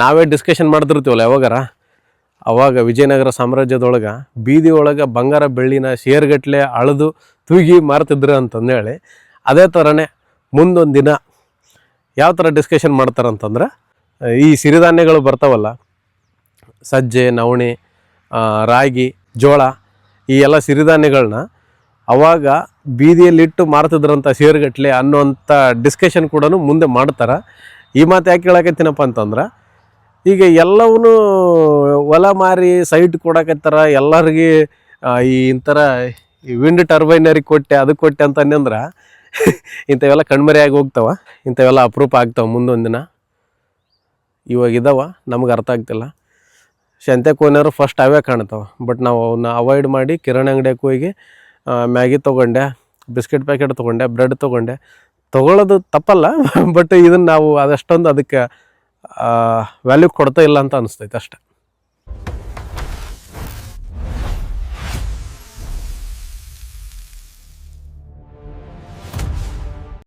ನಾವೇ ಡಿಸ್ಕಷನ್ ಮಾಡ್ತಿರ್ತೀವಲ್ಲ ಯಾವಾಗಾರ, ಅವಾಗ ವಿಜಯನಗರ ಸಾಮ್ರಾಜ್ಯದೊಳಗೆ ಬೀದಿ ಒಳಗೆ ಬಂಗಾರ ಬೆಳ್ಳಿನ ಶೇರ್ಗಟ್ಲೆ ಅಳೆದು ತೂಗಿ ಮಾರ್ತಿದ್ರು ಅಂತಂದೇಳಿ, ಅದೇ ಥರನೇ ಮುಂದೊಂದು ದಿನ ಯಾವ ಥರ ಡಿಸ್ಕಷನ್ ಮಾಡ್ತಾರಂತಂದ್ರೆ, ಈ ಸಿರಿಧಾನ್ಯಗಳು ಬರ್ತಾವಲ್ಲ, ಸಜ್ಜೆ, ನವಣೆ, ರಾಗಿ, ಜೋಳ, ಈ ಎಲ್ಲ ಸಿರಿಧಾನ್ಯಗಳನ್ನ ಅವಾಗ ಬೀದಿಯಲ್ಲಿಟ್ಟು ಮಾರ್ತಿದ್ರಂಥ ಶೇರ್ಗಟ್ಲೆ ಅನ್ನೋಂಥ ಡಿಸ್ಕಷನ್ ಕೂಡ ಮುಂದೆ ಮಾಡ್ತಾರೆ. ಈ ಮಾತು ಯಾಕೆ ಹೇಳಕತ್ತೀನಪ್ಪ ಅಂತಂದ್ರೆ, ಈಗ ಎಲ್ಲವೂ ಹೊಲ ಮಾರಿ ಸೈಟ್ ಕೊಡಕತ್ತಾರ ಎಲ್ಲರಿಗೆ. ಈ ಇಂಥರ ಈ ವಿಂಡ್ ಟರ್ಬೈನರಿಗೆ ಕೊಟ್ಟೆ, ಅದಕ್ಕೆ ಕೊಟ್ಟೆ ಅಂತಂದ್ರೆ ಇಂಥವೆಲ್ಲ ಕಣ್ಮರೆಯಾಗಿ ಹೋಗ್ತಾವ, ಇಂಥವೆಲ್ಲ ಅಪರೂಪ ಆಗ್ತಾವೆ ಮುಂದೊಂದು ದಿನ. ಇವಾಗಿದ್ದಾವ, ನಮ್ಗೆ ಅರ್ಥ ಆಗ್ತಿಲ್ಲ. ಸಂತೆ ಕೋನರು ಫಸ್ಟ್ ಅವೇ ಕಾಣ್ತಾವೆ, ಬಟ್ ನಾವು ಅವನ್ನ ಅವಾಯ್ಡ್ ಮಾಡಿ ಕಿರಾಣಿ ಅಂಗಡಿಗೆ ಹೋಗಿ ಮ್ಯಾಗಿ ತೊಗೊಂಡೆ, ಬಿಸ್ಕೆಟ್ ಪ್ಯಾಕೆಟ್ ತೊಗೊಂಡೆ, ಬ್ರೆಡ್ ತೊಗೊಳ್ಳೋದು ತಪ್ಪಲ್ಲ, ಬಟ್ ಇದನ್ನು ನಾವು ಅದಷ್ಟೊಂದು ಅದಕ್ಕೆ ವ್ಯಾಲ್ಯೂ ಕೊಡ್ತಾ ಇಲ್ಲ ಅಂತ ಅನಿಸ್ತೈತೆ ಅಷ್ಟೆ.